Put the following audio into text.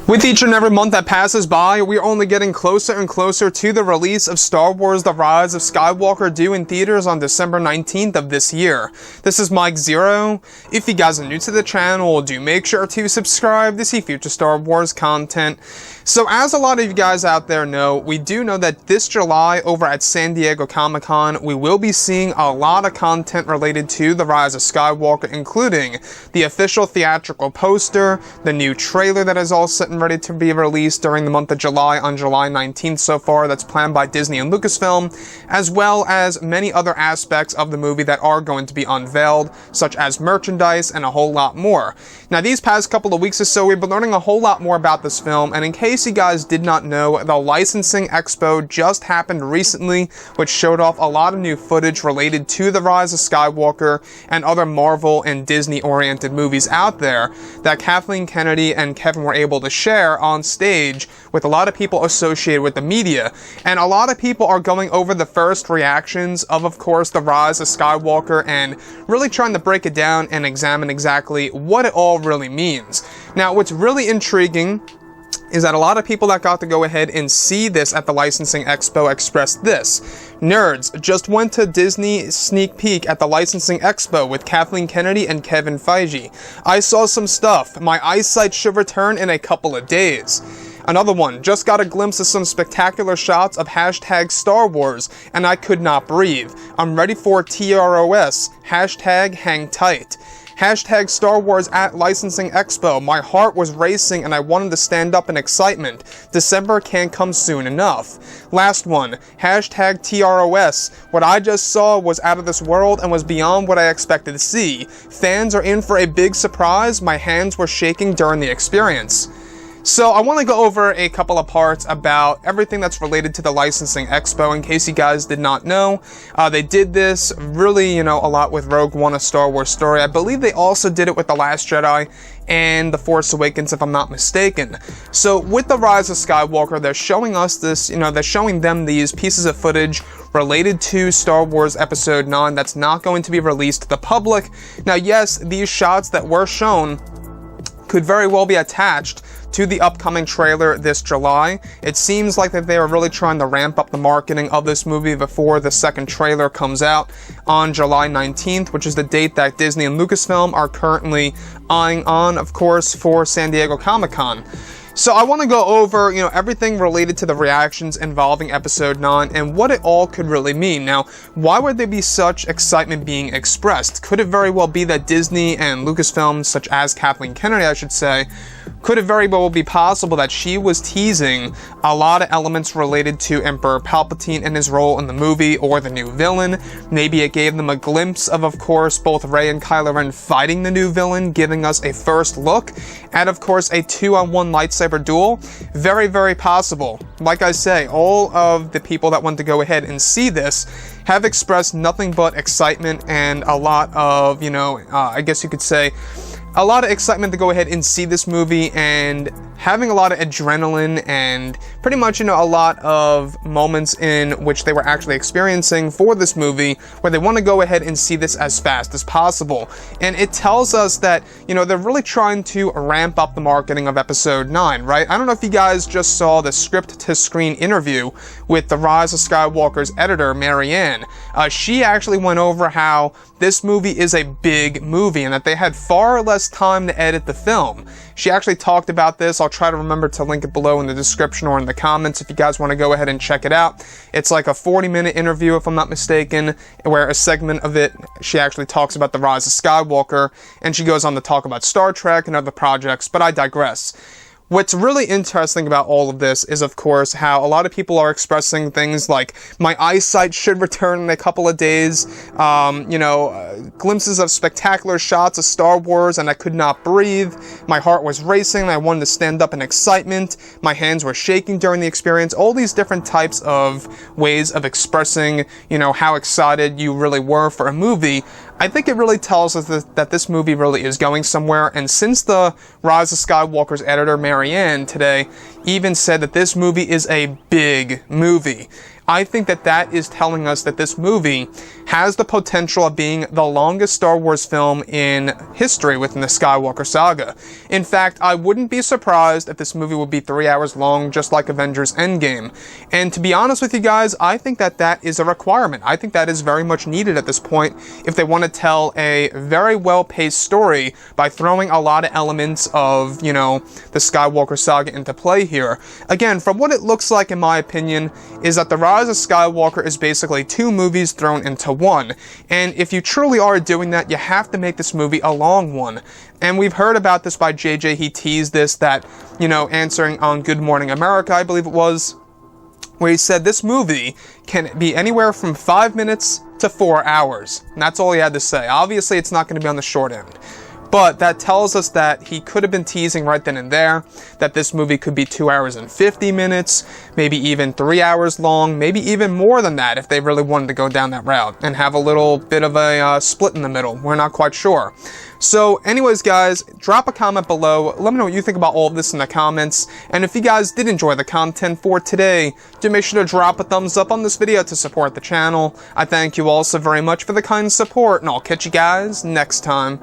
With each and every month that passes by, we are only getting closer and closer to the release of Star Wars The Rise of Skywalker, due in theaters on December 19th of this year. This is Mike Zero. If you guys are new to the channel, do make sure to subscribe to see future Star Wars content. So as a lot of you guys out there know, we do know that this July over at San Diego Comic-Con, we will be seeing a lot of content related to The Rise of Skywalker, including the official theatrical poster, the new trailer that is all set and ready to be released during the month of July on July 19th so far, that's planned by Disney and Lucasfilm, as well as many other aspects of the movie that are going to be unveiled, such as merchandise and a whole lot more. Now, these past couple of weeks or so, we've been learning a whole lot more about this film, and in case you guys did not know, the licensing expo just happened recently, which showed off a lot of new footage related to The Rise of Skywalker and other Marvel and Disney-oriented movies out there that Kathleen Kennedy and Kevin were able to share on stage with a lot of people associated with the media. And a lot of people are going over the first reactions of course, The Rise of Skywalker, and really trying to break it down and examine exactly what it all really means. Now, what's really intriguing is that a lot of people that got to go ahead and see this at the licensing expo expressed this. Nerds, just went to Disney sneak peek at the licensing expo with Kathleen Kennedy and Kevin Feige. I saw some stuff. My eyesight should return in a couple of days. Another one, just got a glimpse of some spectacular shots of hashtag Star Wars, and I could not breathe. I'm ready for TROS, hashtag hang tight. Hashtag Star Wars at Licensing Expo. My heart was racing and I wanted to stand up in excitement. December can't come soon enough. Last one. Hashtag TROS. What I just saw was out of this world and was beyond what I expected to see. Fans are in for a big surprise. My hands were shaking during the experience. So I want to go over a couple of parts about everything that's related to the licensing expo, in case you guys did not know. They did this really, a lot with Rogue One, A Star Wars Story. I believe they also did it with The Last Jedi and The Force Awakens, if I'm not mistaken. So with The Rise of Skywalker, they're showing us this, they're showing them these pieces of footage related to Star Wars Episode 9 that's not going to be released to the public. Now, yes, these shots that were shown could very well be attached to the upcoming trailer this July. It seems like that they are really trying to ramp up the marketing of this movie before the second trailer comes out on July 19th, which is the date that Disney and Lucasfilm are currently eyeing on, of course, for San Diego Comic-Con. So I want to go over, everything related to the reactions involving Episode 9 and what it all could really mean. Now, why would there be such excitement being expressed? Could it very well be that Disney and Lucasfilm, such as Kathleen Kennedy, I should say, could it very well be possible that she was teasing a lot of elements related to Emperor Palpatine and his role in the movie, or the new villain? Maybe it gave them a glimpse of course, both Rey and Kylo Ren fighting the new villain, giving us a first look at, of course, a 2-on-1 lightsaber duel. Very, very possible. Like I say, all of the people that want to go ahead and see this have expressed nothing but excitement and a lot of, I guess you could say, a lot of excitement to go ahead and see this movie, and having a lot of adrenaline and pretty much, a lot of moments in which they were actually experiencing for this movie where they want to go ahead and see this as fast as possible. And it tells us that, they're really trying to ramp up the marketing of Episode 9, right? I don't know if you guys just saw the script-to-screen interview with The Rise of Skywalker's editor, Marianne. She actually went over how this movie is a big movie and that they had far less time to edit the film. She actually talked about this. I'll try to remember to link it below in the description or in the comments if you guys want to go ahead and check it out. It's like a 40-minute interview, if I'm not mistaken, where a segment of it, she actually talks about The Rise of Skywalker, and she goes on to talk about Star Trek and other projects, but I digress. What's really interesting about all of this is, of course, how a lot of people are expressing things like, my eyesight should return in a couple of days, glimpses of spectacular shots of Star Wars and I could not breathe, my heart was racing and I wanted to stand up in excitement, my hands were shaking during the experience, all these different types of ways of expressing, how excited you really were for a movie. I think it really tells us that this movie really is going somewhere, and since The Rise of Skywalker's editor, Marianne, today even said that this movie is a big movie, I think that that is telling us that this movie has the potential of being the longest Star Wars film in history within the Skywalker saga. In fact, I wouldn't be surprised if this movie would be 3 hours long, just like Avengers Endgame. And to be honest with you guys, I think that that is a requirement. I think that is very much needed at this point if they want to tell a very well-paced story by throwing a lot of elements of, you know, the Skywalker saga into play here. Again, from what it looks like, in my opinion, is that The Rise of Skywalker is basically 2 movies thrown into one. And if you truly are doing that, you have to make this movie a long one. And we've heard about this by JJ. He teased this, that, you know, answering on Good Morning America, I believe it was, where he said this movie can be anywhere from 5 minutes to 4 hours. And that's all he had to say. Obviously, it's not going to be on the short end. But that tells us that he could have been teasing right then and there that this movie could be 2 hours and 50 minutes, maybe even 3 hours long, maybe even more than that if they really wanted to go down that route and have a little bit of a split in the middle. We're not quite sure. So anyways, guys, drop a comment below. Let me know what you think about all of this in the comments. And if you guys did enjoy the content for today, do make sure to drop a thumbs up on this video to support the channel. I thank you all so very much for the kind support, and I'll catch you guys next time.